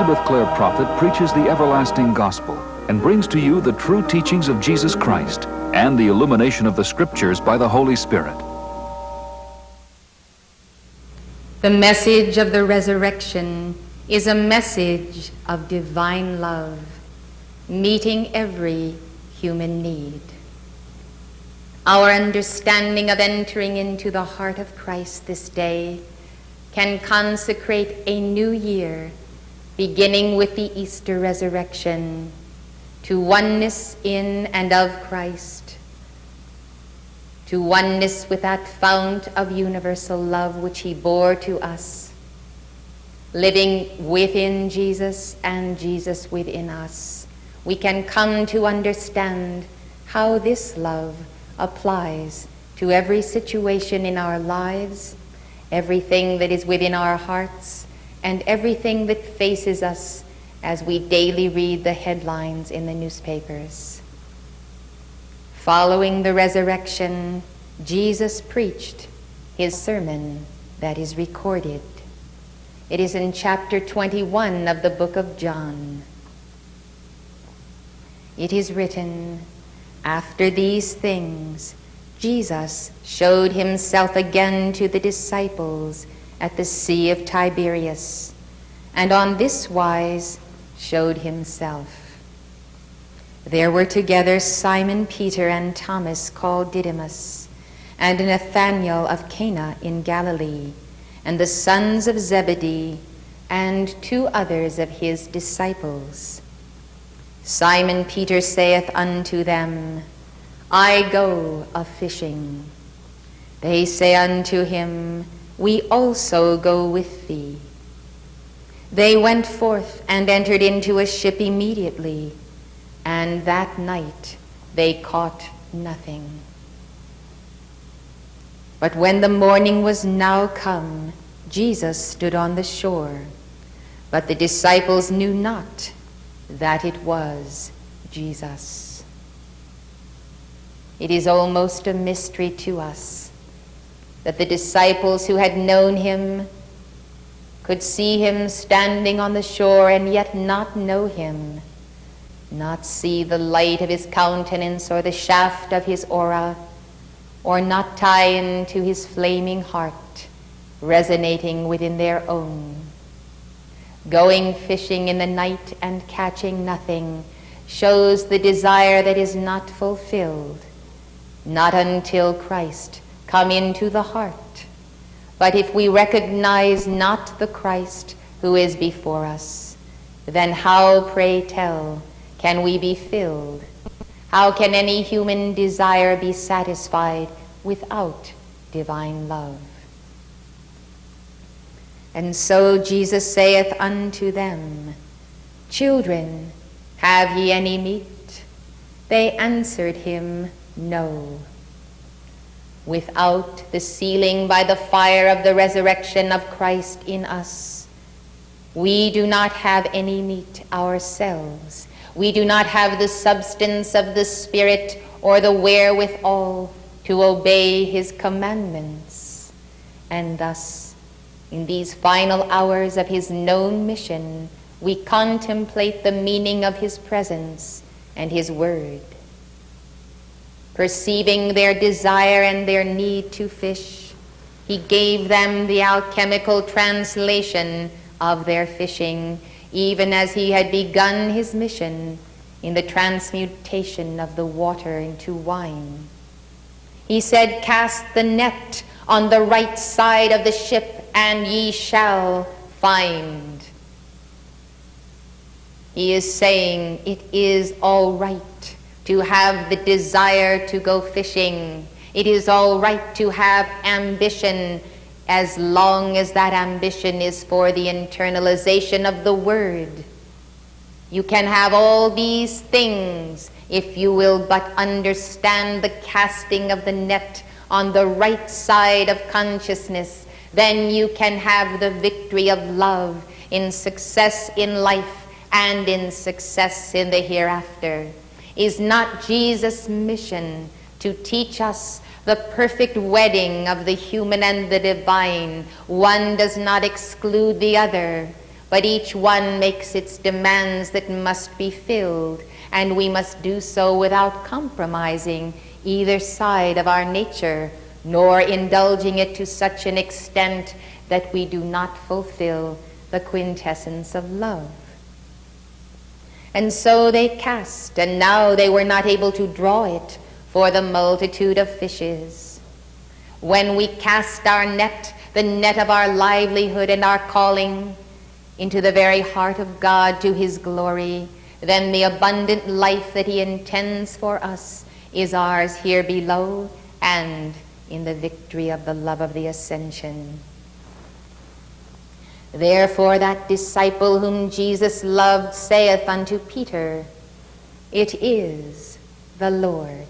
Elizabeth Clare Prophet preaches the everlasting gospel and brings to you the true teachings of Jesus Christ and the illumination of the Scriptures by the Holy Spirit. The message of the resurrection is a message of divine love, meeting every human need. Our understanding of entering into the heart of Christ this day can consecrate a new year, beginning with the Easter resurrection, to oneness in and of Christ, to oneness with that fount of universal love which he bore to us, living within Jesus and Jesus within us. We can come to understand how this love applies to every situation in our lives, everything that is within our hearts, and everything that faces us as we daily read the headlines in the newspapers. Following the resurrection, Jesus preached his sermon that is recorded. It is in chapter 21 of the book of John. It is written, "After these things, Jesus showed himself again to the disciples at the Sea of Tiberias, and on this wise showed himself. There were together Simon Peter and Thomas called Didymus, and Nathanael of Cana in Galilee, and the sons of Zebedee, and two others of his disciples. Simon Peter saith unto them, I go a-fishing. They say unto him, We also go with thee. They went forth and entered into a ship immediately, and that night they caught nothing. But when the morning was now come, Jesus stood on the shore, but the disciples knew not that it was Jesus." It is almost a mystery to us that the disciples who had known him could see him standing on the shore and yet not know him, not see the light of his countenance or the shaft of his aura, or not tie into his flaming heart, resonating within their own. Going fishing in the night and catching nothing shows the desire that is not fulfilled, not until Christ come into the heart. But if we recognize not the Christ who is before us, then how, pray tell, can we be filled? How can any human desire be satisfied without divine love? And so Jesus saith unto them, Children, have ye any meat? They answered him, No. Without the sealing by the fire of the resurrection of Christ in us, we do not have any meat ourselves. We do not have the substance of the Spirit or the wherewithal to obey his commandments. And thus, in these final hours of his known mission, we contemplate the meaning of his presence and his word. Perceiving their desire and their need to fish, he gave them the alchemical translation of their fishing, even as he had begun his mission in the transmutation of the water into wine. He said, Cast the net on the right side of the ship, and ye shall find. He is saying it is all right to have the desire to go fishing. It is all right to have ambition, as long as that ambition is for the internalization of the word. You can have all these things if you will but understand the casting of the net on the right side of consciousness. Then you can have the victory of love in success in life and in success in the hereafter. Is not Jesus' mission to teach us the perfect wedding of the human and the divine? One does not exclude the other, but each one makes its demands that must be filled, and we must do so without compromising either side of our nature, nor indulging it to such an extent that we do not fulfill the quintessence of love. And so they cast, and now they were not able to draw it for the multitude of fishes. When we cast our net, the net of our livelihood and our calling, into the very heart of God to his glory, then the abundant life that he intends for us is ours here below and in the victory of the love of the ascension. Therefore that disciple whom Jesus loved saith unto Peter, It is the Lord.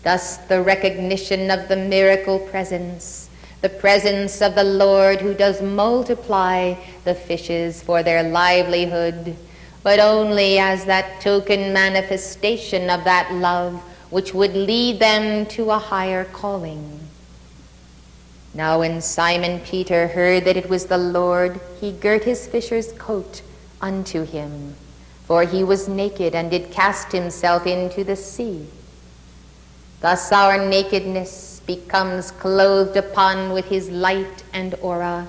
Thus the recognition of the miracle presence, the presence of the Lord who does multiply the fishes for their livelihood, but only as that token manifestation of that love which would lead them to a higher calling. Now when Simon Peter heard that it was the Lord, he girt his fisher's coat unto him, for he was naked, and did cast himself into the sea. Thus our nakedness becomes clothed upon with his light and aura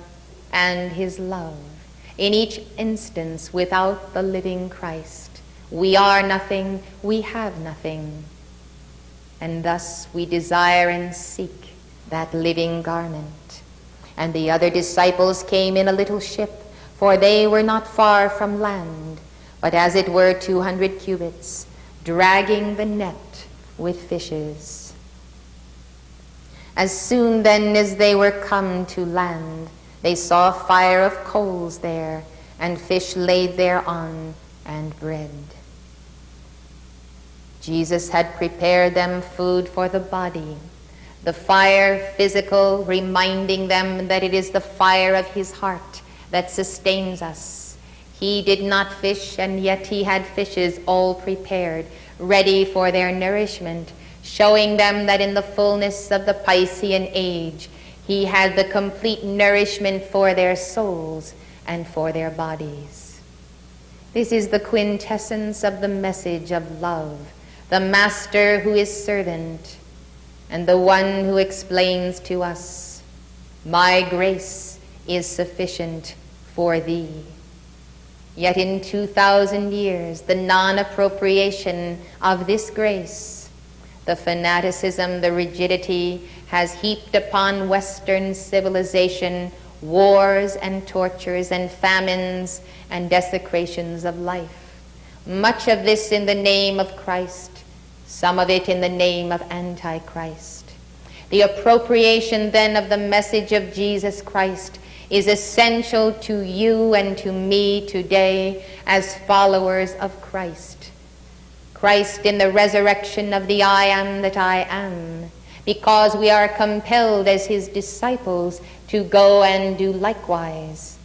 and his love. In each instance, without the living Christ, we are nothing, we have nothing. And thus we desire and seek that living garment. And the other disciples came in a little ship, for they were not far from land, but as it were 200 cubits, dragging the net with fishes. As soon then as they were come to land, they saw a fire of coals there, and fish laid thereon, and bread. Jesus had prepared them food for the body, the fire physical, reminding them that it is the fire of his heart that sustains us. He did not fish, and yet he had fishes all prepared, ready for their nourishment, showing them that in the fullness of the Piscean age, he had the complete nourishment for their souls and for their bodies. This is the quintessence of the message of love, the master who is servant, and the one who explains to us, my grace is sufficient for thee. Yet in 2,000 years, the non-appropriation of this grace, the fanaticism, the rigidity, has heaped upon Western civilization wars and tortures and famines and desecrations of life. Much of this in the name of Christ, some of it in the name of Antichrist. The appropriation then of the message of Jesus Christ is essential to you and to me today as followers of Christ. Christ in the resurrection of the I am that I am, because we are compelled as his disciples to go and do likewise.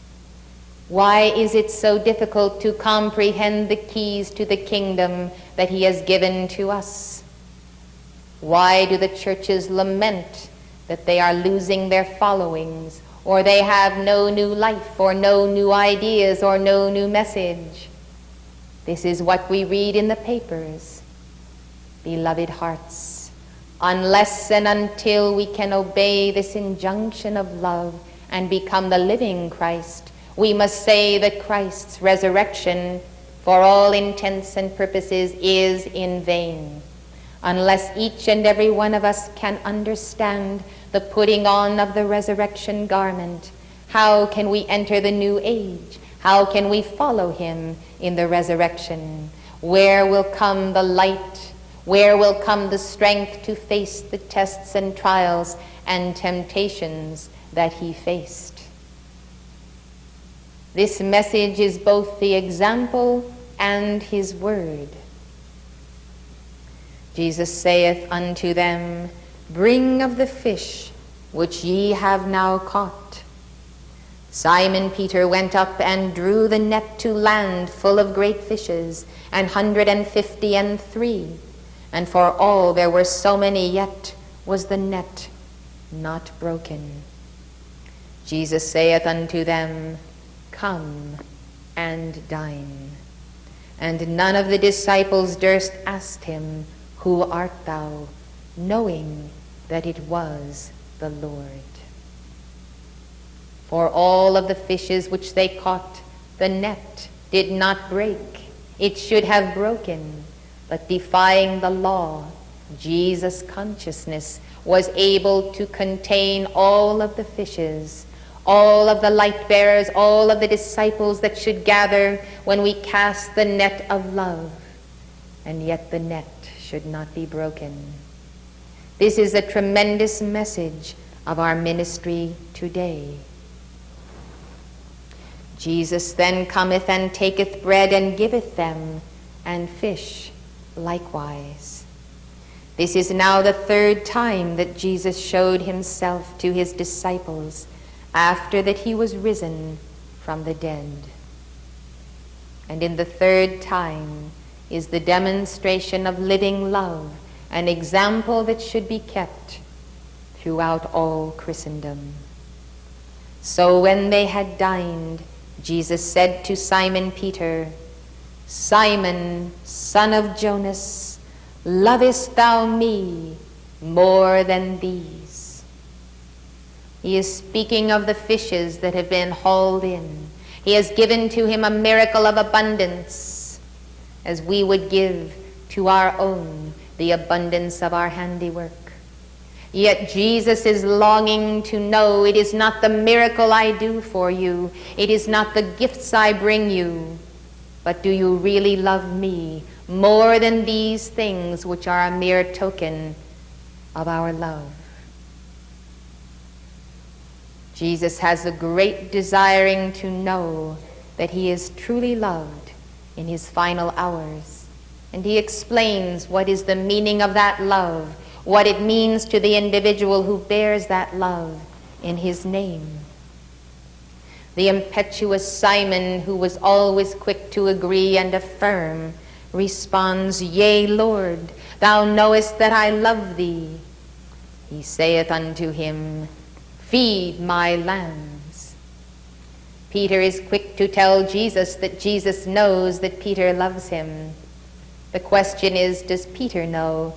Why is it so difficult to comprehend the keys to the kingdom that he has given to us? Why do the churches lament that they are losing their followings, or they have no new life, or no new ideas, or no new message? This is what we read in the papers. Beloved hearts, unless and until we can obey this injunction of love and become the living Christ, we must say that Christ's resurrection, for all intents and purposes, is in vain. Unless each and every one of us can understand the putting on of the resurrection garment, how can we enter the new age? How can we follow him in the resurrection? Where will come the light? Where will come the strength to face the tests and trials and temptations that he faced? This message is both the example and his word. Jesus saith unto them, Bring of the fish which ye have now caught. Simon Peter went up and drew the net to land full of great fishes, 153. And for all there were so many, yet was the net not broken. Jesus saith unto them, Come and dine. And none of the disciples durst ask him, Who art thou? Knowing that it was the Lord. For all of the fishes which they caught, the net did not break. It should have broken, but defying the law, Jesus' consciousness was able to contain all of the fishes, all of the light bearers, all of the disciples that should gather when we cast the net of love, and yet the net should not be broken. This is a tremendous message of our ministry today. Jesus then cometh and taketh bread and giveth them, and fish likewise. This is now the third time that Jesus showed himself to his disciples after that he was risen from the dead. And in the third time is the demonstration of living love, an example that should be kept throughout all Christendom. So when they had dined, Jesus said to Simon Peter, Simon, son of Jonas, lovest thou me more than these? He is speaking of the fishes that have been hauled in. He has given to him a miracle of abundance, as we would give to our own the abundance of our handiwork. Yet Jesus is longing to know, it is not the miracle I do for you, it is not the gifts I bring you, but do you really love me more than these things which are a mere token of our love? Jesus has a great desiring to know that he is truly loved in his final hours, and he explains what is the meaning of that love, what it means to the individual who bears that love in his name. The impetuous Simon, who was always quick to agree and affirm, responds, Yea, Lord, thou knowest that I love thee. He saith unto him, Feed my lambs. Peter is quick to tell Jesus that Jesus knows that Peter loves him. The question is, does Peter know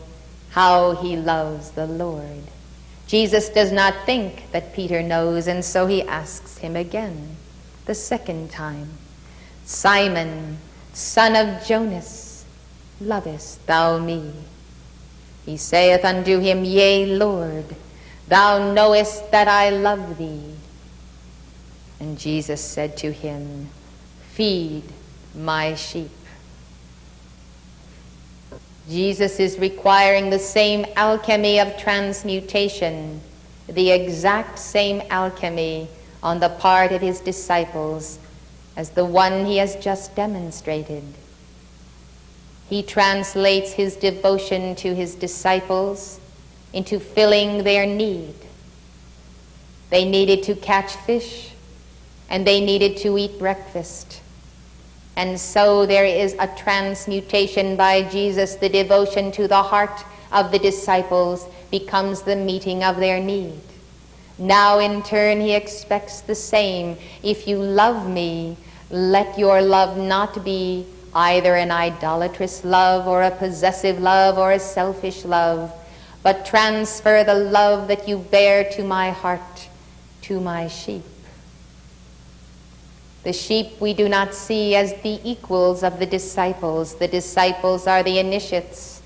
how he loves the Lord? Jesus does not think that Peter knows, and so he asks him again, the second time, Simon, son of Jonas, lovest thou me? He saith unto him, Yea, Lord, thou knowest that I love thee. And Jesus said to him, Feed my sheep. Jesus is requiring the same alchemy of transmutation, the exact same alchemy on the part of his disciples as the one he has just demonstrated. He translates his devotion to his disciples into filling their need. They needed to catch fish, and they needed to eat breakfast. And so there is a transmutation by Jesus. The devotion to the heart of the disciples becomes the meeting of their need. Now in turn he expects the same. If you love me, let your love not be either an idolatrous love or a possessive love or a selfish love, but transfer the love that you bear to my heart to my sheep. The sheep we do not see as the equals of the disciples. The disciples are the initiates.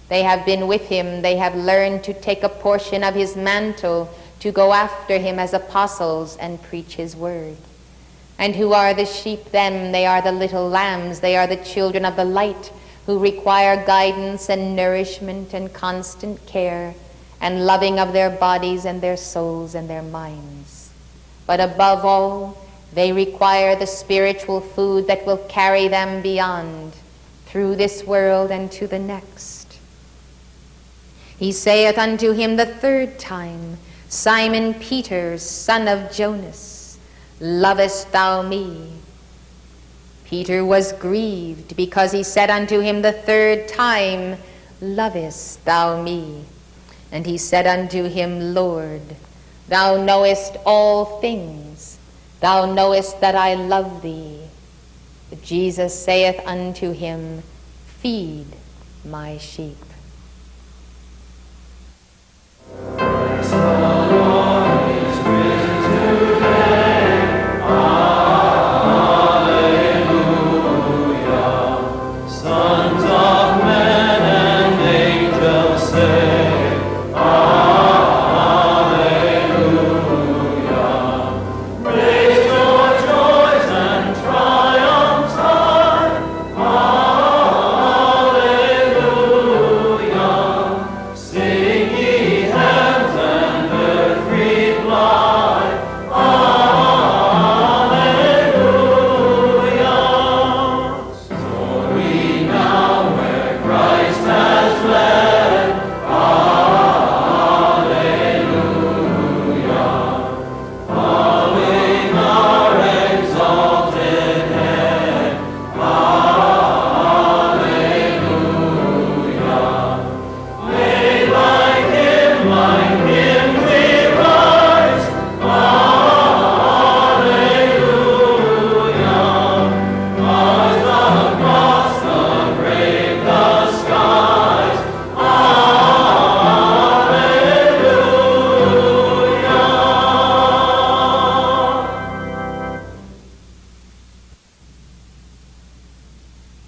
They have been with him. They have learned to take a portion of his mantle, to go after him as apostles and preach his word. And who are the sheep then? They are the little lambs. They are the children of the light who require guidance and nourishment and constant care and loving of their bodies and their souls and their minds. But above all, they require the spiritual food that will carry them beyond, through this world and to the next. He saith unto him the third time, Simon Peter, son of Jonas, lovest thou me? Peter was grieved because he said unto him the third time, Lovest thou me? And he said unto him, Lord, thou knowest all things. Thou knowest that I love thee. Jesus saith unto him, Feed my sheep.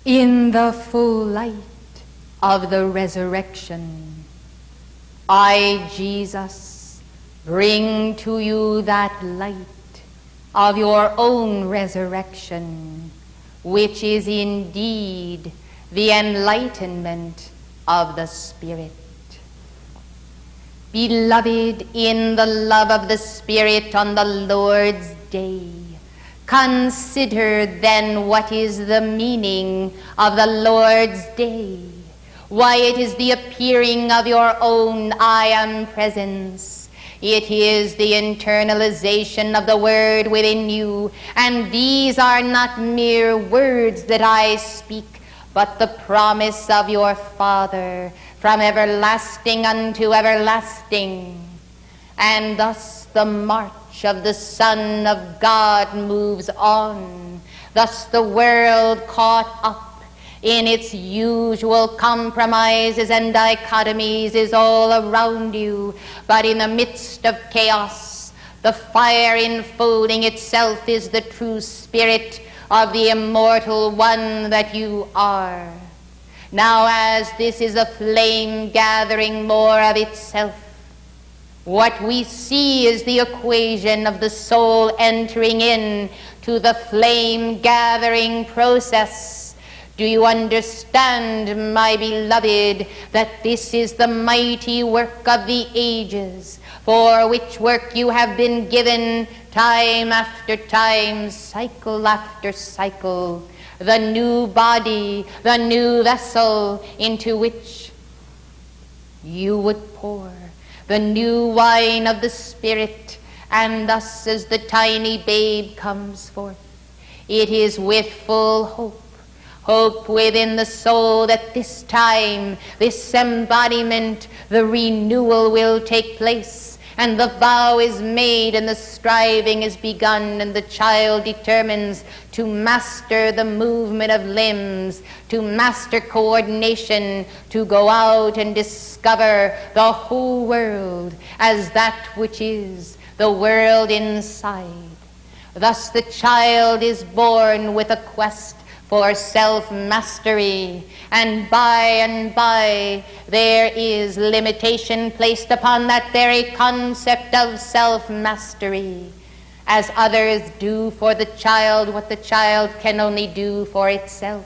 In the full light of the resurrection, I, Jesus, bring to you that light of your own resurrection, which is indeed the enlightenment of the Spirit. Beloved, in the love of the Spirit on the Lord's day, consider then what is the meaning of the Lord's day, why it is the appearing of your own I am presence. It is the internalization of the word within you, and these are not mere words that I speak, but the promise of your Father from everlasting unto everlasting. And thus the march of the Son of God moves on. Thus the world caught up in its usual compromises and dichotomies is all around you, but in the midst of chaos, the fire enfolding itself is the true spirit of the immortal one that you are. Now, as this is a flame gathering more of itself, what we see is the equation of the soul entering in to the flame gathering process. Do you understand, my beloved, that this is the mighty work of the ages, for which work you have been given time after time, cycle after cycle, the new body, the new vessel into which you would pour the new wine of the Spirit, and thus as the tiny babe comes forth, it is with full hope within the soul that this time, this embodiment, the renewal will take place, and the vow is made and the striving is begun, and the child determines to master the movement of limbs, to master coordination, to go out and discover the whole world as that which is the world inside. Thus the child is born with a quest for self-mastery, and by there is limitation placed upon that very concept of self-mastery, as others do for the child what the child can only do for itself,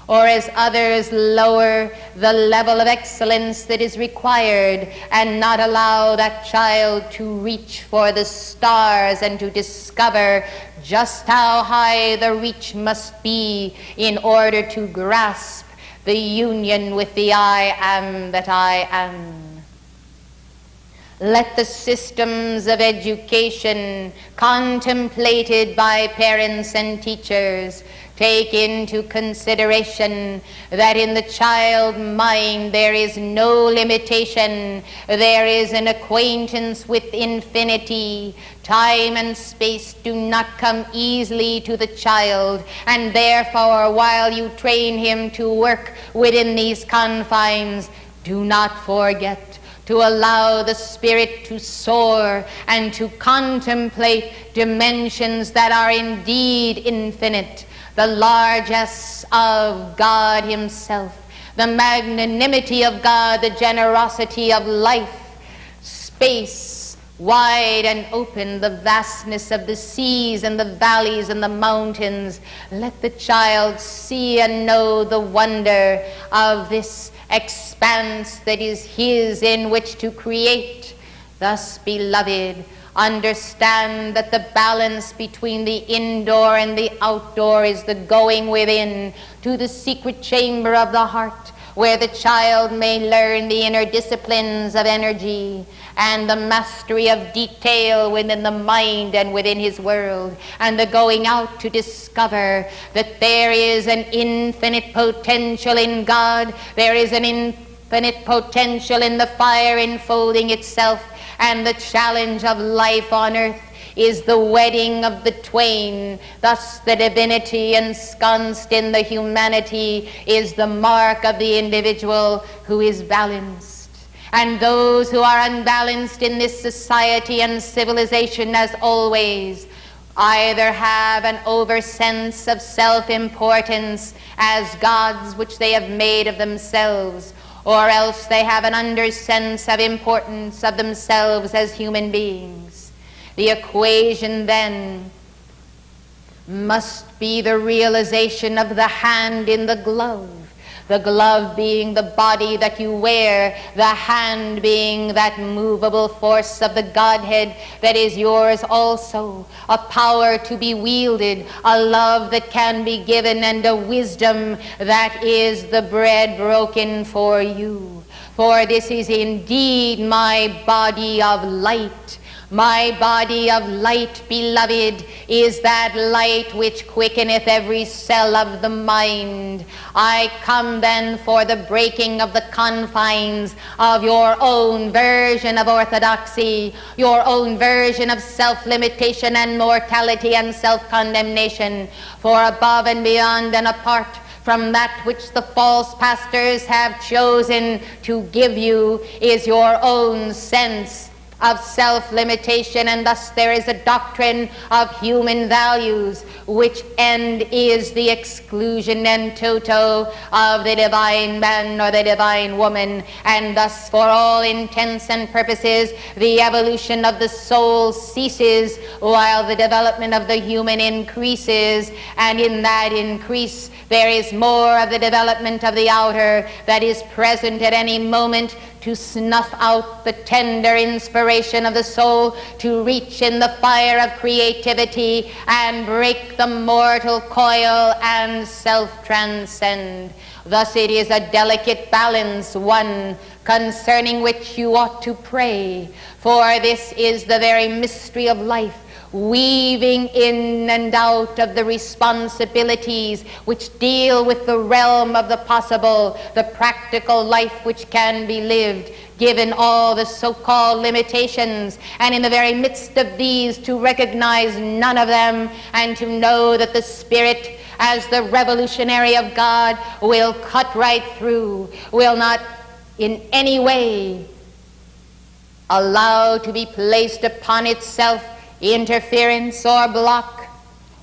or as others lower the level of excellence that is required and not allow that child to reach for the stars and to discover just how high the reach must be in order to grasp the union with the I am that I am. Let the systems of education contemplated by parents and teachers take into consideration that in the child mind there is no limitation. There is an acquaintance with infinity. Time and space do not come easily to the child, and therefore, while you train him to work within these confines, do not forget to allow the spirit to soar and to contemplate dimensions that are indeed infinite, the largesse of God himself, the magnanimity of God, the generosity of life, space wide and open, the vastness of the seas and the valleys and the mountains. Let the child see and know the wonder of this expanse that is his in which to create. Thus, beloved, understand that the balance between the indoor and the outdoor is the going within to the secret chamber of the heart, where the child may learn the inner disciplines of energy and the mastery of detail within the mind and within his world, and the going out to discover that there is an infinite potential in God, there is an infinite potential in the fire enfolding itself, and the challenge of life on earth is the wedding of the twain. Thus the divinity ensconced in the humanity is the mark of the individual who is balanced. And those who are unbalanced in this society and civilization, as always, either have an oversense of self-importance as gods which they have made of themselves, or else they have an undersense of importance of themselves as human beings. The equation then must be the realization of the hand in the glove being the body that you wear, the hand being that movable force of the Godhead that is yours also, a power to be wielded, a love that can be given, and a wisdom that is the bread broken for you. For this is indeed my body of light. My body of light, beloved, is that light which quickeneth every cell of the mind. I come then for the breaking of the confines of your own version of orthodoxy, your own version of self-limitation and mortality and self-condemnation. For above and beyond and apart from that which the false pastors have chosen to give you is your own sense of self-limitation, and thus there is a doctrine of human values which end is the exclusion and toto of the divine man or the divine woman, and thus for all intents and purposes the evolution of the soul ceases while the development of the human increases, and in that increase there is more of the development of the outer that is present at any moment to snuff out the tender inspiration of the soul, to reach in the fire of creativity and break the mortal coil and self-transcend. Thus it is a delicate balance, one concerning which you ought to pray, for this is the very mystery of life, weaving in and out of the responsibilities which deal with the realm of the possible, the practical life which can be lived, given all the so-called limitations, and in the very midst of these to recognize none of them, and to know that the Spirit, as the revolutionary of God, will cut right through, will not in any way allow to be placed upon itself interference or block,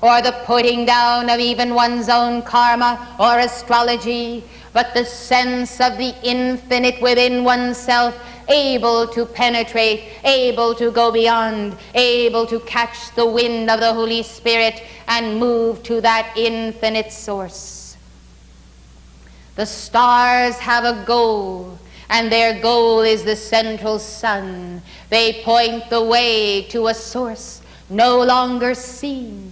or the putting down of even one's own karma or astrology, but the sense of the infinite within oneself, able to penetrate, able to go beyond, able to catch the wind of the Holy Spirit and move to that infinite source. The stars have a goal, and their goal is the central sun. They point the way to a source no longer seen,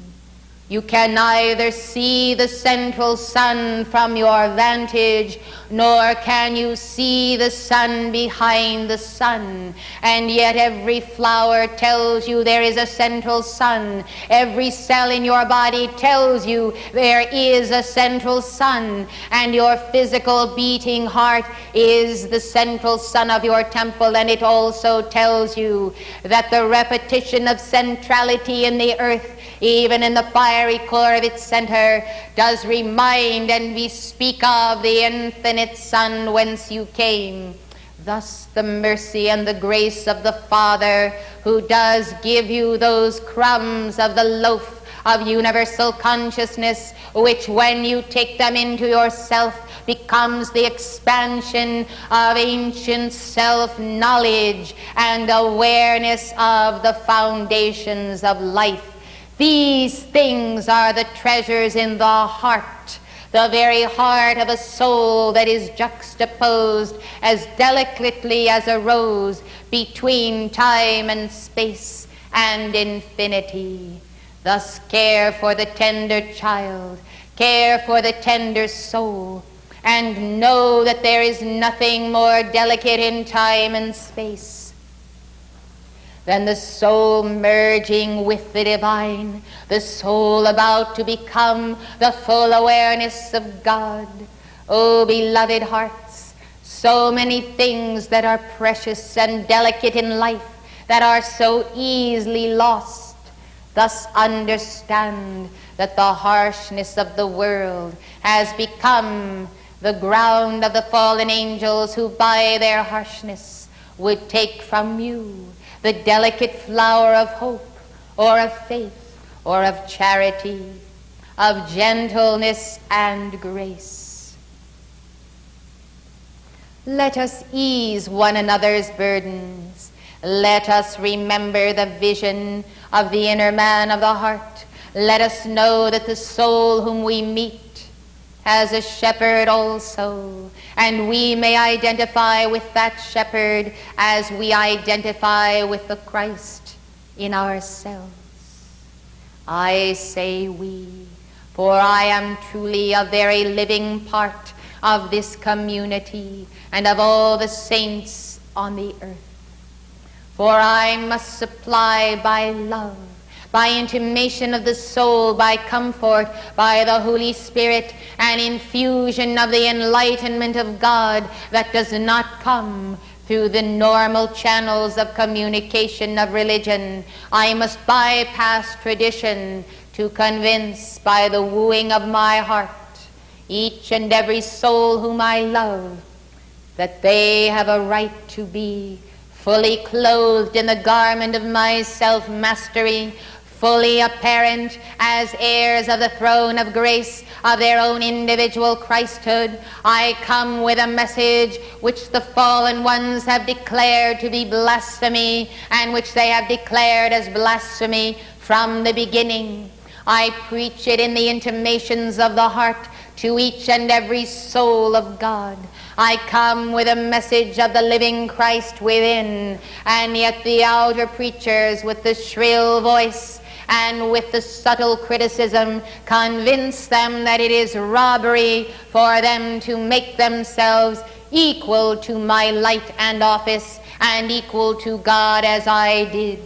You can neither see the central sun from your vantage, nor can you see the sun behind the sun. And yet every flower tells you there is a central sun. Every cell in your body tells you there is a central sun. And your physical beating heart is the central sun of your temple. And it also tells you that the repetition of centrality in the earth, even in the fiery core of its center, does remind and bespeak of the infinite sun whence you came. Thus the mercy and the grace of the Father, who does give you those crumbs of the loaf of universal consciousness, which when you take them into yourself becomes the expansion of ancient self-knowledge and awareness of the foundations of life. These things are the treasures in the heart, the very heart of a soul that is juxtaposed as delicately as a rose between time and space and infinity. Thus care for the tender child, care for the tender soul, and know that there is nothing more delicate in time and space than the soul merging with the divine, the soul about to become the full awareness of God. Oh, beloved hearts, so many things that are precious and delicate in life that are so easily lost. Thus understand that the harshness of the world has become the ground of the fallen angels, who by their harshness would take from you the delicate flower of hope, or of faith, or of charity, of gentleness and grace. Let us ease one another's burdens. Let us remember the vision of the inner man of the heart. Let us know that the soul whom we meet has a shepherd also, and we may identify with that shepherd as we identify with the Christ in ourselves. I say we, for I am truly a very living part of this community and of all the saints on the earth. For I must supply by love, by intimation of the soul, by comfort, by the Holy Spirit, an infusion of the enlightenment of God that does not come through the normal channels of communication of religion. I must bypass tradition to convince by the wooing of my heart each and every soul whom I love that they have a right to be fully clothed in the garment of my self-mastery, fully apparent as heirs of the throne of grace of their own individual Christhood. I come with a message which the fallen ones have declared to be blasphemy, and which they have declared as blasphemy from the beginning. I preach it in the intimations of the heart to each and every soul of God. I come with a message of the living Christ within, and yet the outer preachers with the shrill voice and with the subtle criticism convince them that it is robbery for them to make themselves equal to my light and office and equal to God as I did.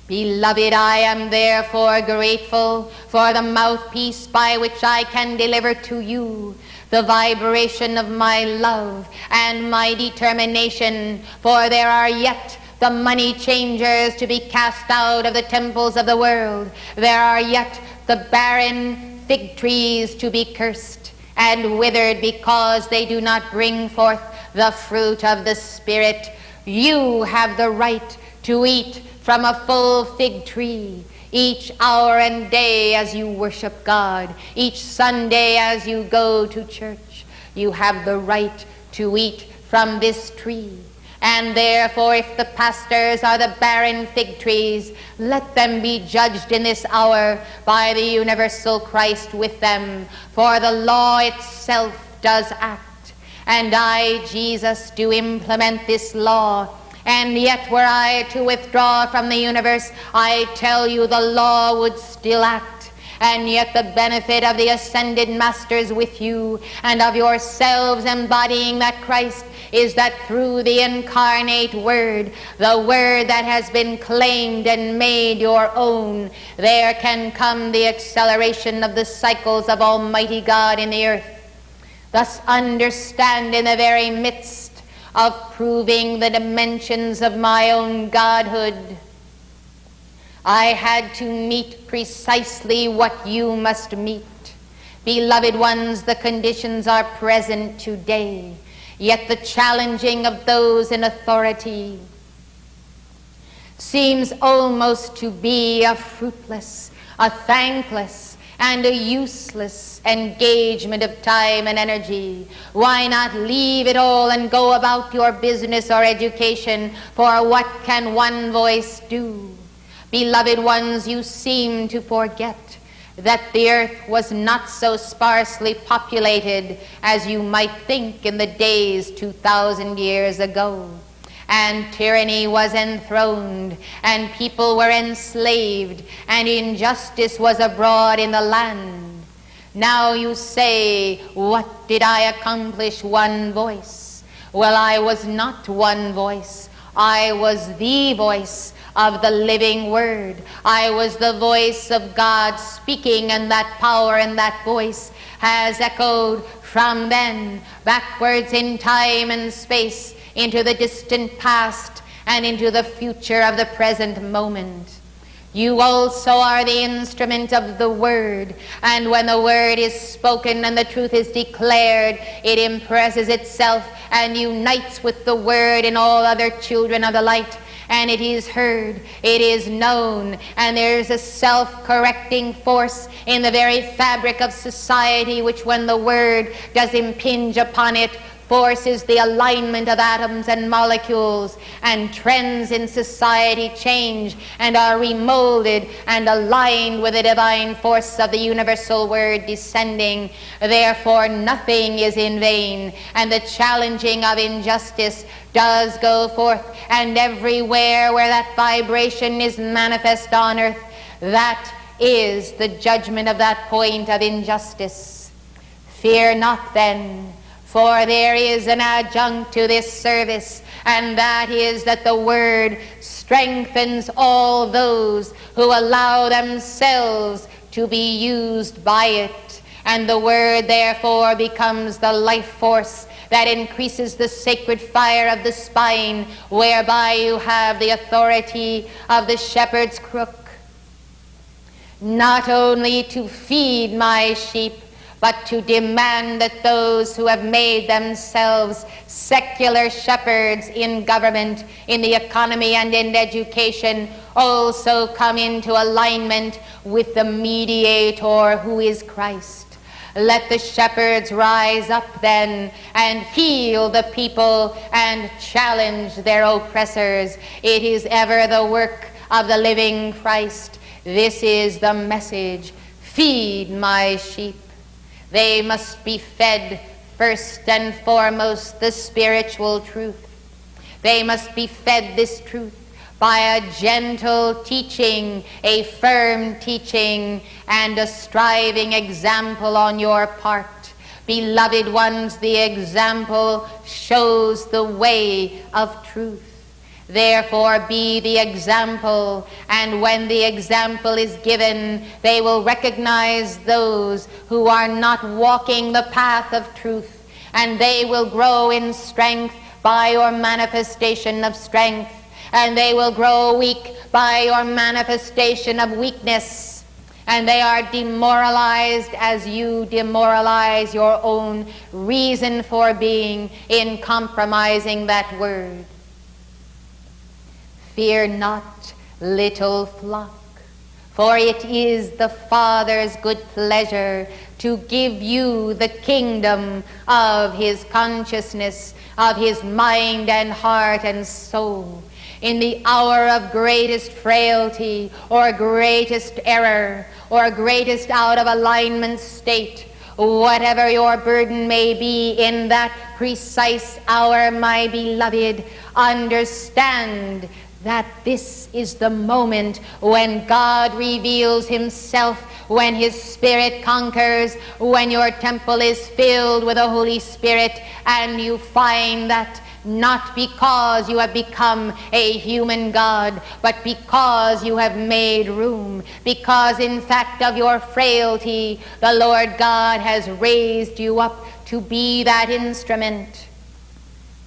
Beloved, I am therefore grateful for the mouthpiece by which I can deliver to you the vibration of my love and my determination, for there are yet the money changers to be cast out of the temples of the world. There are yet the barren fig trees to be cursed and withered because they do not bring forth the fruit of the Spirit. You have the right to eat from a full fig tree each hour and day as you worship God, each Sunday as you go to church. You have the right to eat from this tree. And therefore, if the pastors are the barren fig trees, let them be judged in this hour by the universal Christ with them. For the law itself does act, and I, Jesus, do implement this law And yet were I to withdraw from the universe, I tell you the law would still act. And yet the benefit of the ascended masters with you, and of yourselves embodying that Christ, is that through the incarnate Word, the Word that has been claimed and made your own, there can come the acceleration of the cycles of Almighty God in the earth. Thus understand, in the very midst of proving the dimensions of my own godhood, I had to meet precisely what you must meet. Beloved ones, the conditions are present today, yet the challenging of those in authority seems almost to be a fruitless, a thankless, and a useless engagement of time and energy. Why not leave it all and go about your business or education? For what can one voice do? Beloved ones, you seem to forget that the earth was not so sparsely populated as you might think in the days 2,000 years ago. And tyranny was enthroned, and people were enslaved, and injustice was abroad in the land. Now you say, what did I accomplish? One voice. Well, I was not one voice. I was the voice of the living Word. I was the voice of God speaking, and that power and that voice has echoed from then backwards in time and space into the distant past and into the future of the present moment. You also are the instrument of the Word, and when the Word is spoken and the truth is declared, it impresses itself and unites with the Word in all other children of the light, and it is heard, it is known, and there is a self-correcting force in the very fabric of society which, when the Word does impinge upon it, forces the alignment of atoms and molecules, and trends in society change and are remolded and aligned with the divine force of the universal Word descending. Therefore nothing is in vain, and the challenging of injustice does go forth, and everywhere where that vibration is manifest on earth, that is the judgment of that point of injustice. Fear not then, for there is an adjunct to this service, and that is that the Word strengthens all those who allow themselves to be used by it. And the Word therefore becomes the life force that increases the sacred fire of the spine, whereby you have the authority of the shepherd's crook, not only to feed my sheep, but to demand that those who have made themselves secular shepherds in government, in the economy, and in education also come into alignment with the mediator who is Christ. Let the shepherds rise up then and heal the people and challenge their oppressors. It is ever the work of the living Christ. This is the message. Feed my sheep. They must be fed first and foremost the spiritual truth. They must be fed this truth by a gentle teaching, a firm teaching, and a striving example on your part. Beloved ones, the example shows the way of truth. Therefore be the example, and when the example is given, they will recognize those who are not walking the path of truth, and they will grow in strength by your manifestation of strength, and they will grow weak by your manifestation of weakness, and they are demoralized as you demoralize your own reason for being in compromising that Word. Fear not, little flock, for it is the Father's good pleasure to give you the kingdom of his consciousness, of his mind and heart and soul. In the hour of greatest frailty, or greatest error, or greatest out of alignment state, whatever your burden may be in that precise hour, my beloved, Understand that this is the moment when God reveals himself, when his Spirit conquers, when your temple is filled with the Holy Spirit, and you find that not because you have become a human God, but because you have made room, because in fact of your frailty, the Lord God has raised you up to be that instrument.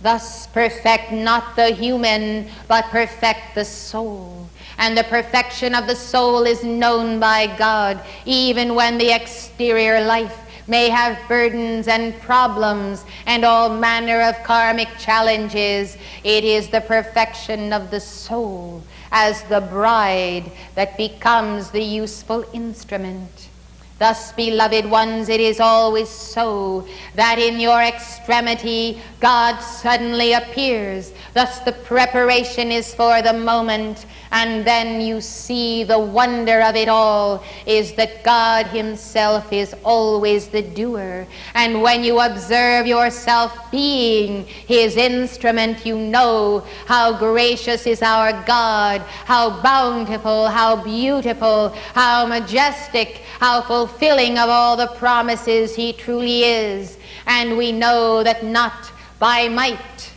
Thus perfect not the human, but perfect the soul. And the perfection of the soul is known by God, even when the exterior life may have burdens and problems and all manner of karmic challenges. It is the perfection of the soul as the bride that becomes the useful instrument. Thus, beloved ones, it is always so that in your extremity God suddenly appears. Thus the preparation is for the moment, and then you see the wonder of it all is that God himself is always the doer. And when you observe yourself being his instrument, you know how gracious is our God, how bountiful, how beautiful, how majestic, how fulfilling of all the promises he truly is. And we know that not by might,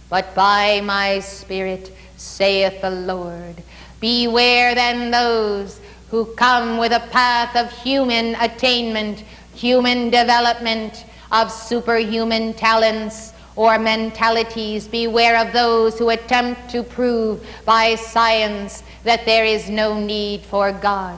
but by my Spirit, saith the Lord. Beware then those who come with a path of human attainment, human development, of superhuman talents or mentalities. Beware of those who attempt to prove by science that there is no need for God.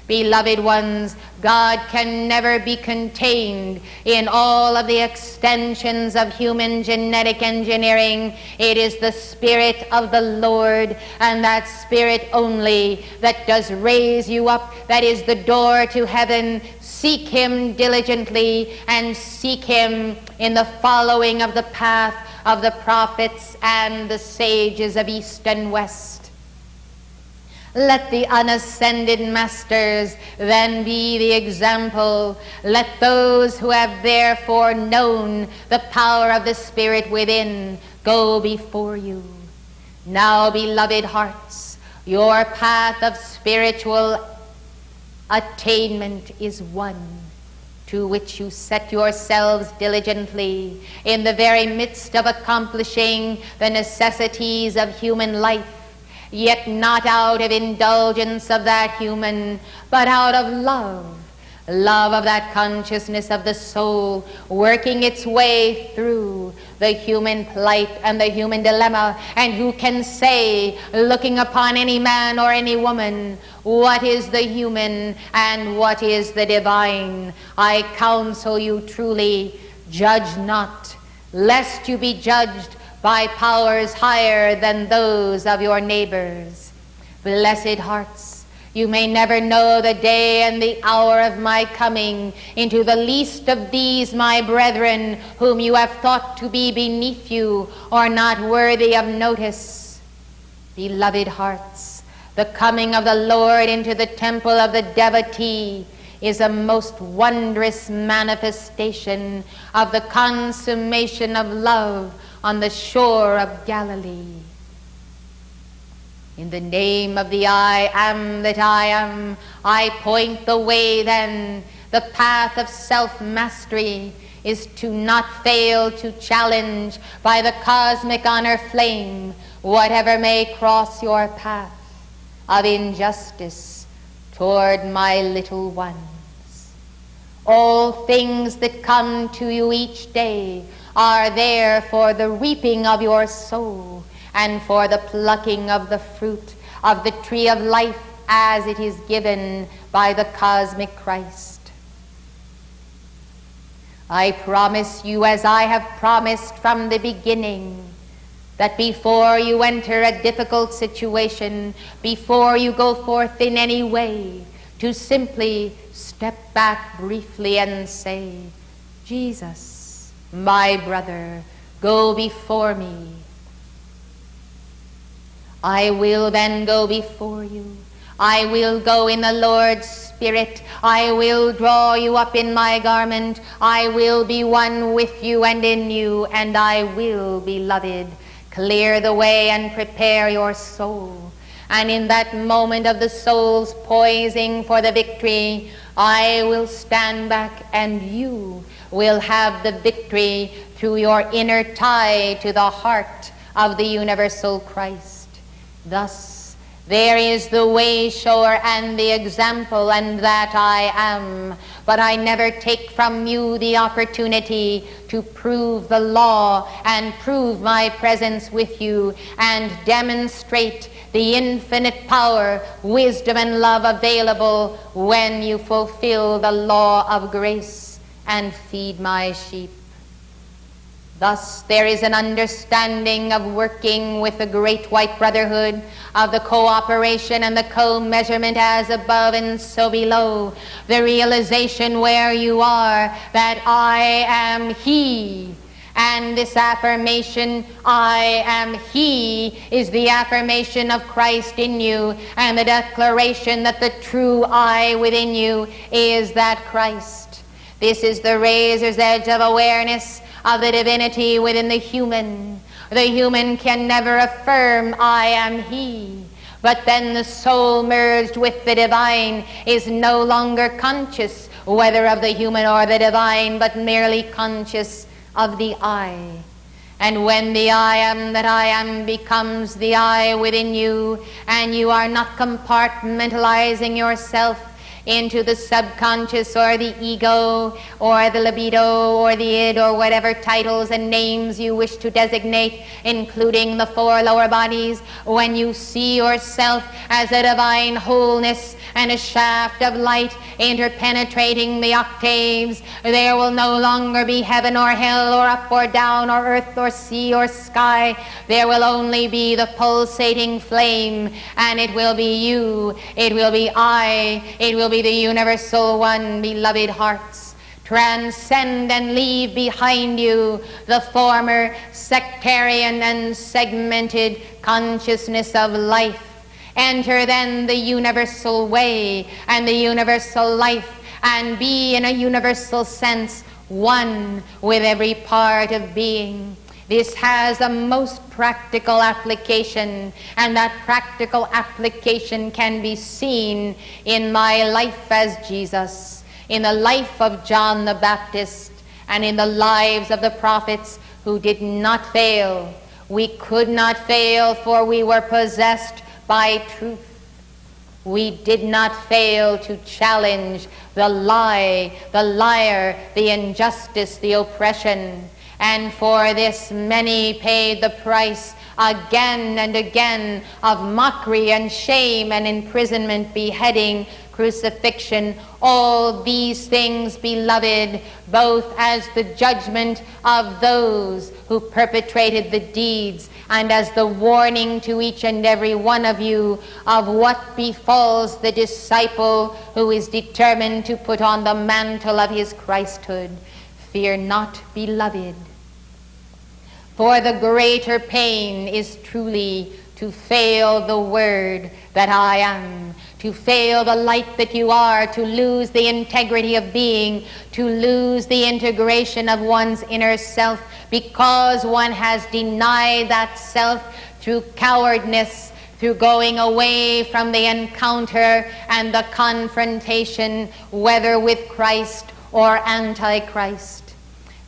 Beloved ones, God can never be contained in all of the extensions of human genetic engineering. It is the Spirit of the Lord, and that Spirit only, that does raise you up, that is the door to heaven. Seek him diligently, and seek him in the following of the path of the prophets and the sages of East and West. Let the unascended masters then be the example. Let those who have therefore known the power of the Spirit within go before you. Now, beloved hearts, your path of spiritual attainment is one to which you set yourselves diligently in the very midst of accomplishing the necessities of human life, yet not out of indulgence of that human, but out of love of that consciousness of the soul working its way through the human plight and the human dilemma. And who can say, looking upon any man or any woman, what is the human and what is the divine? I counsel you truly, judge not, lest you be judged by powers higher than those of your neighbors. Blessed hearts, you may never know the day and the hour of my coming into the least of these my brethren, whom you have thought to be beneath you or not worthy of notice. Beloved hearts, the coming of the Lord into the temple of the devotee is a most wondrous manifestation of the consummation of love on the shore of Galilee. In the name of the I am that I am, I point the way then. The path of self-mastery is to not fail to challenge by the cosmic honor flame whatever may cross your path of injustice toward my little ones. All things that come to you each day are there for the reaping of your soul and for the plucking of the fruit of the tree of life as it is given by the cosmic Christ. I promise you, as I have promised from the beginning, that before you enter a difficult situation, before you go forth in any way, to simply step back briefly and say, Jesus, my brother, go before me. I will then go before you. I will go in the Lord's Spirit. I will draw you up in my garment. I will be one with you and in you, and I will, beloved, Clear the way and prepare your soul. And in that moment of the soul's poising for the victory, I will stand back and you will have the victory through your inner tie to the heart of the universal Christ. Thus, there is the way shower and the example, and that I am. But I never take from you the opportunity to prove the law and prove my presence with you and demonstrate the infinite power, wisdom, and love available when you fulfill the law of grace and feed my sheep. Thus, there is an understanding of working with the great white brotherhood, of the cooperation and the co-measurement as above and so below, the realization where you are that I am He. And this affirmation, I am He, is the affirmation of Christ in you, and the declaration that the true I within you is that Christ. This is the razor's edge of awareness of the divinity within the human. The human can never affirm, I am He. But then the soul merged with the divine is no longer conscious, whether of the human or the divine, but merely conscious of the I. And when the I am that I am becomes the I within you, and you are not compartmentalizing yourself into the subconscious or the ego or the libido or the id or whatever titles and names you wish to designate, including the four lower bodies, when you see yourself as a divine wholeness and a shaft of light interpenetrating the octaves, there will no longer be heaven or hell or up or down or earth or sea or sky. There will only be the pulsating flame, and it will be you, it will be I, it will be the universal one. Beloved hearts, transcend and leave behind you the former sectarian and segmented consciousness of life. Enter then the universal way and the universal life, and be in a universal sense one with every part of being. This has a most practical application, and that practical application can be seen in my life as Jesus, in the life of John the Baptist, and in the lives of the prophets who did not fail. We could not fail, for we were possessed by truth. We did not fail to challenge the lie, the liar, the injustice, the oppression. And for this many paid the price again and again of mockery and shame and imprisonment, beheading, crucifixion. All these things, beloved, both as the judgment of those who perpetrated the deeds and as the warning to each and every one of you of what befalls the disciple who is determined to put on the mantle of his Christhood. Fear not, beloved, for the greater pain is truly to fail the word that I am, to fail the light that you are, to lose the integrity of being, to lose the integration of one's inner self, because one has denied that self through cowardness, through going away from the encounter and the confrontation, whether with Christ or Antichrist.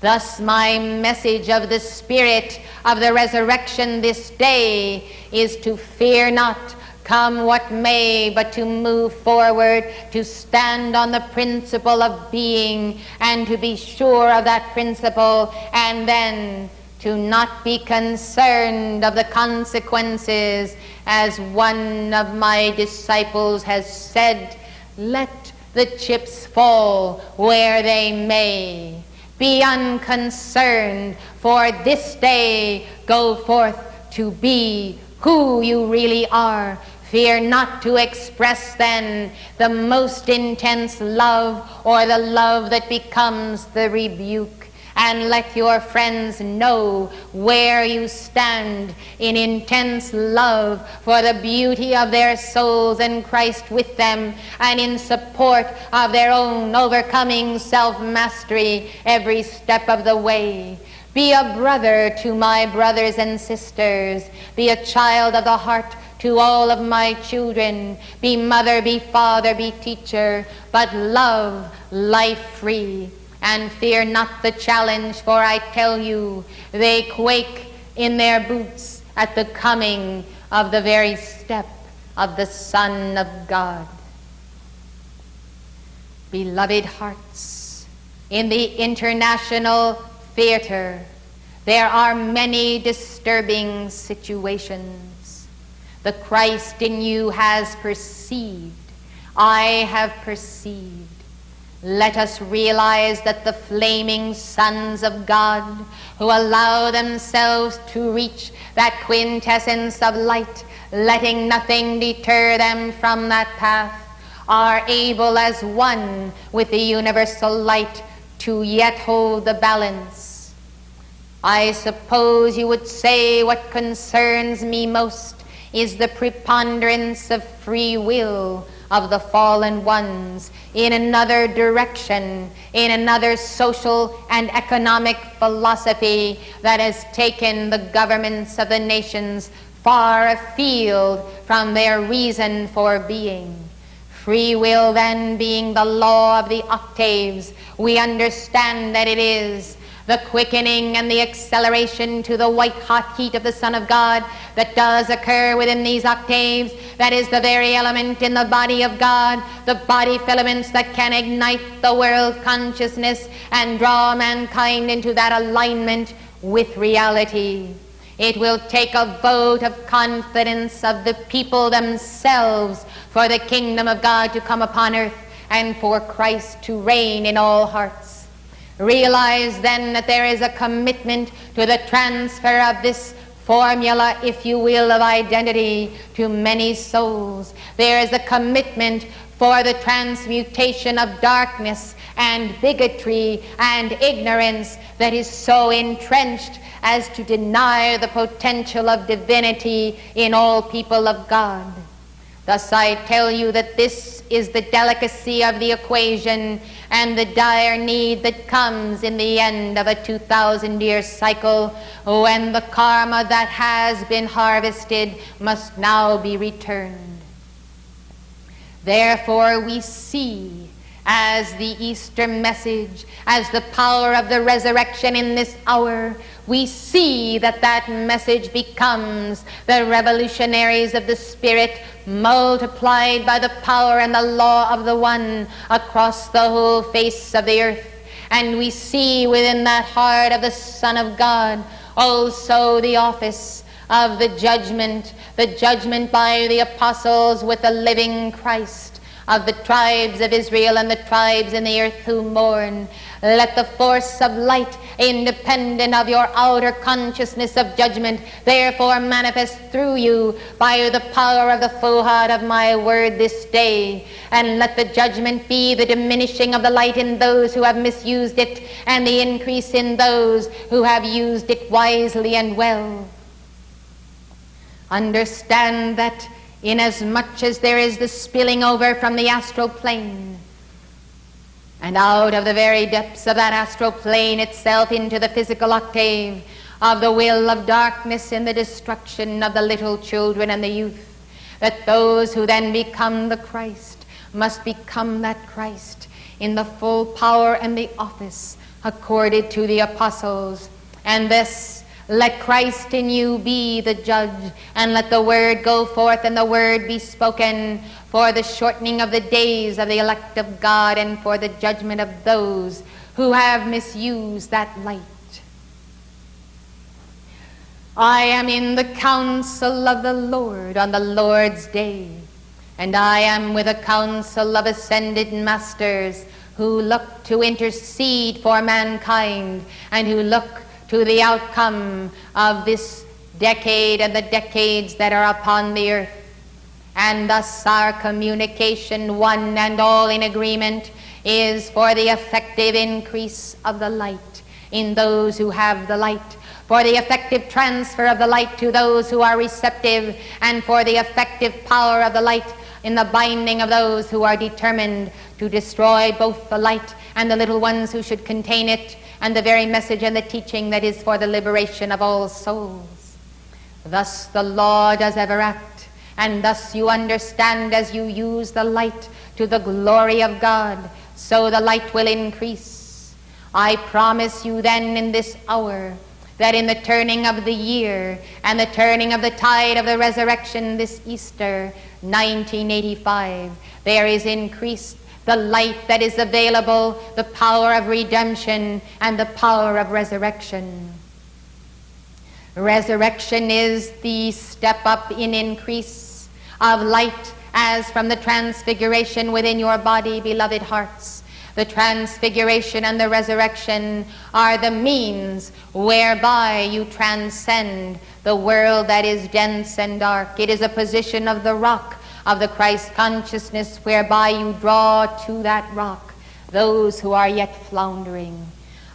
Thus, my message of the Spirit of the resurrection this day is to fear not, come what may, but to move forward, to stand on the principle of being, and to be sure of that principle, and then to not be concerned of the consequences. As one of my disciples has said, let the chips fall where they may. Be unconcerned, for this day go forth to be who you really are. Fear not to express then the most intense love, or the love that becomes the rebuke. And let your friends know where you stand in intense love for the beauty of their souls and Christ with them, and in support of their own overcoming self-mastery every step of the way. Be a brother to my brothers and sisters. Be a child of the heart to all of my children. Be mother, be father, be teacher, but love life free. And fear not the challenge, for I tell you, they quake in their boots at the coming of the very step of the Son of God. Beloved hearts, in the international theater, there are many disturbing situations. The Christ in you has perceived. I have perceived. Let us realize that the flaming sons of God, who allow themselves to reach that quintessence of light, letting nothing deter them from that path, are able as one with the universal light to yet hold the balance. I suppose you would say what concerns me most is the preponderance of free will of the fallen ones in another direction, in another social and economic philosophy that has taken the governments of the nations far afield from their reason for being. Free will, then, being the law of the octaves, we understand that it is the quickening and the acceleration to the white-hot heat of the Son of God that does occur within these octaves. That is the very element in the body of God, the body filaments that can ignite the world consciousness and draw mankind into that alignment with reality. It will take a vote of confidence of the people themselves for the kingdom of God to come upon earth and for Christ to reign in all hearts. Realize then that there is a commitment to the transfer of this formula, if you will, of identity to many souls. There is a commitment for the transmutation of darkness and bigotry and ignorance that is so entrenched as to deny the potential of divinity in all people of God. Thus I tell you that this is the delicacy of the equation and the dire need that comes in the end of a 2,000-year cycle, when the karma that has been harvested must now be returned. Therefore we see as the Easter message, as the power of the resurrection in this hour, we see that that message becomes the revolutionaries of the Spirit multiplied by the power and the law of the one across the whole face of the earth. And we see within that heart of the Son of God also the office of the judgment by the apostles with the living Christ, of the tribes of Israel and the tribes in the earth who mourn. Let the force of light, independent of your outer consciousness of judgment, therefore manifest through you by the power of the full-heart of my word this day. And let the judgment be the diminishing of the light in those who have misused it, and the increase in those who have used it wisely and well. Understand that inasmuch as there is the spilling over from the astral plane, and out of the very depths of that astral plane itself into the physical octave of the will of darkness in the destruction of the little children and the youth, that those who then become the Christ must become that Christ in the full power and the office accorded to the apostles. And this, let Christ in you be the judge, and let the word go forth and the word be spoken for the shortening of the days of the elect of God and for the judgment of those who have misused that light. I am in the council of the Lord on the Lord's day, and I am with a council of ascended masters who look to intercede for mankind and who look to the outcome of this decade and the decades that are upon the earth. And thus our communication, one and all in agreement, is for the effective increase of the light in those who have the light, for the effective transfer of the light to those who are receptive, and for the effective power of the light in the binding of those who are determined to destroy both the light and the little ones who should contain it, and the very message and the teaching that is for the liberation of all souls. Thus the law does ever act, and thus you understand as you use the light to the glory of God, so the light will increase. I promise you then in this hour that in the turning of the year and the turning of the tide of the resurrection this Easter 1985, there is increased the light that is available, the power of redemption and the power of resurrection. Resurrection is the step up in increase of light as from the transfiguration within your body, beloved hearts. The transfiguration and the resurrection are the means whereby you transcend the world that is dense and dark. It is a position of the rock of the Christ consciousness whereby you draw to that rock those who are yet floundering.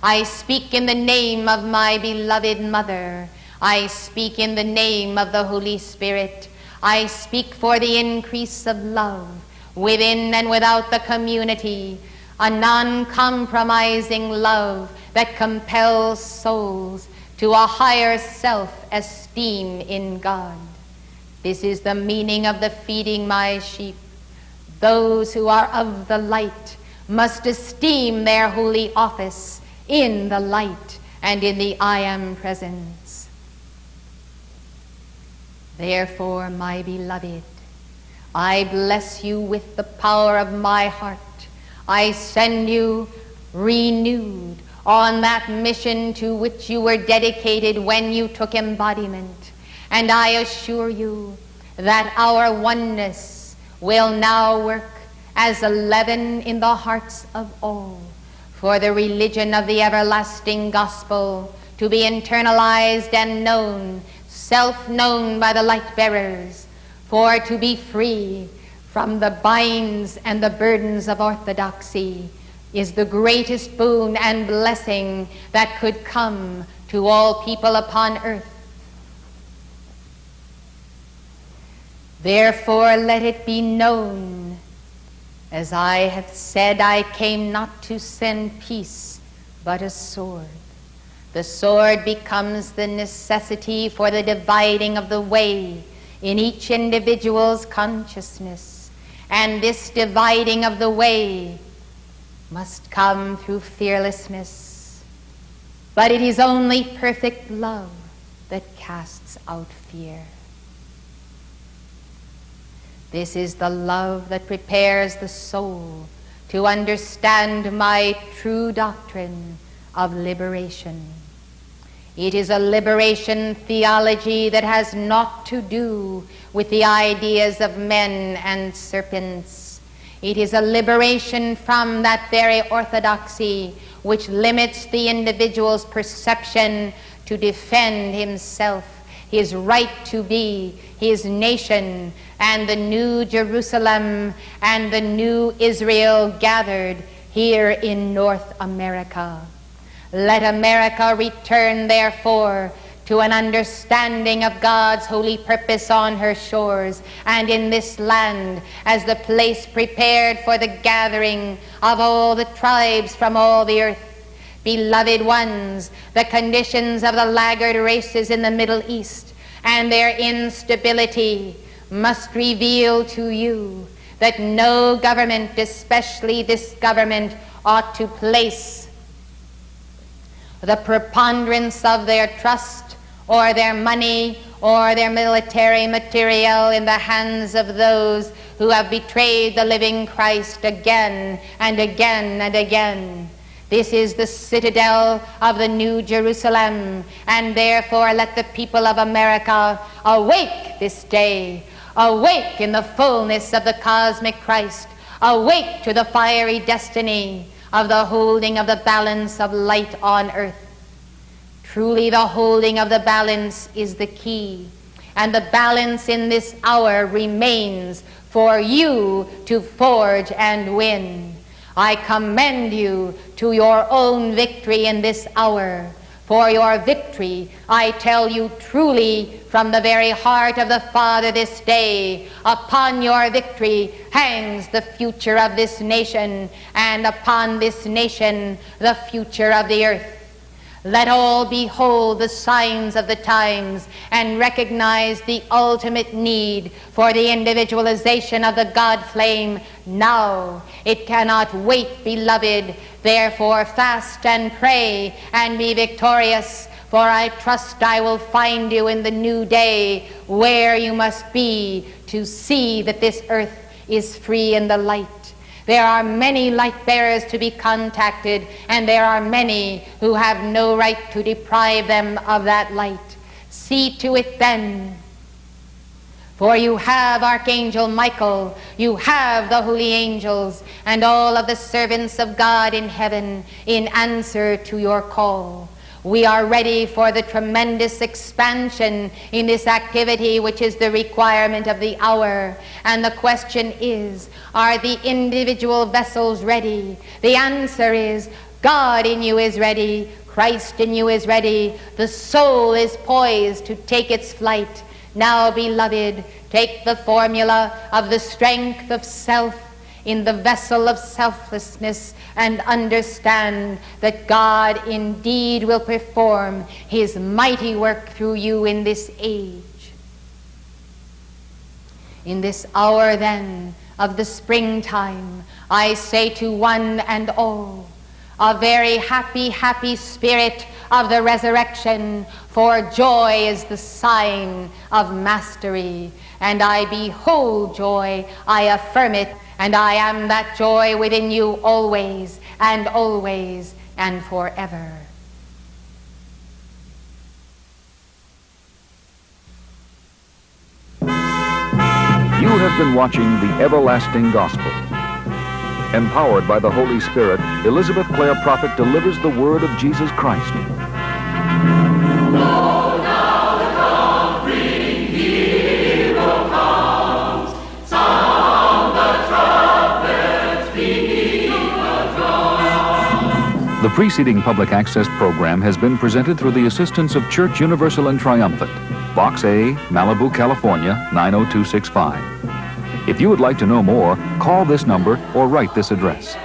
I speak in the name of my beloved mother. I speak in the name of the Holy Spirit. I speak for the increase of love within and without the community, a non-compromising love that compels souls to a higher self-esteem in God. This is the meaning of the feeding my sheep. Those who are of the light must esteem their holy office in the light and in the I am presence. Therefore, my beloved, I bless you with the power of my heart. I send you renewed on that mission to which you were dedicated when you took embodiment. And I assure you that our oneness will now work as a leaven in the hearts of all for the religion of the everlasting gospel to be internalized and known, self-known by the light bearers, for to be free from the binds and the burdens of orthodoxy is the greatest boon and blessing that could come to all people upon earth. Therefore let it be known, as I have said, I came not to send peace, but a sword. The sword becomes the necessity for the dividing of the way in each individual's consciousness. And this dividing of the way must come through fearlessness. But it is only perfect love that casts out fear. This is the love that prepares the soul to understand my true doctrine of liberation. It is a liberation theology that has naught to do with the ideas of men and serpents. It is a liberation from that very orthodoxy which limits the individual's perception to defend himself, his right to be, his nation, and the new Jerusalem and the new Israel gathered here in North America. Let America return, therefore, to an understanding of God's holy purpose on her shores and in this land as the place prepared for the gathering of all the tribes from all the earth. Beloved ones, the conditions of the laggard races in the Middle East and their instability must reveal to you that no government, especially this government, ought to place the preponderance of their trust or their money or their military material in the hands of those who have betrayed the living Christ again and again and again. This is the citadel of the New Jerusalem, and therefore let the people of America awake this day, awake in the fullness of the cosmic Christ, awake to the fiery destiny of the holding of the balance of light on earth. Truly the holding of the balance is the key, and the balance in this hour remains for you to forge and win. I commend you to your own victory in this hour, for your victory. I tell you truly, from the very heart of the Father this day, upon your victory hangs the future of this nation, and upon this nation the future of the earth. Let all behold the signs of the times and recognize the ultimate need for the individualization of the God flame now. It cannot wait, beloved. Therefore fast and pray and be victorious, for I trust I will find you in the new day where you must be to see that this earth is free in the light. There are many light bearers to be contacted, and there are many who have no right to deprive them of that light. See to it then. For you have Archangel Michael, you have the holy angels, and all of the servants of God in heaven in answer to your call. We are ready for the tremendous expansion in this activity which is the requirement of the hour. And the question is, are the individual vessels ready? The answer is, God in you is ready, Christ in you is ready, the soul is poised to take its flight. Now, beloved, take the formula of the strength of self in the vessel of selflessness and understand that God indeed will perform his mighty work through you in this age. In this hour then of the springtime, I say to one and all, a very happy, happy spirit of the resurrection, for joy is the sign of mastery. And I behold joy, I affirm it, and I am that joy within you always and forever. You have been watching The Everlasting Gospel. Empowered by the Holy Spirit, Elizabeth Clare Prophet delivers the word of Jesus Christ. The preceding public access program has been presented through the assistance of Church Universal and Triumphant, Box A, Malibu, California, 90265. If you would like to know more, call this number or write this address.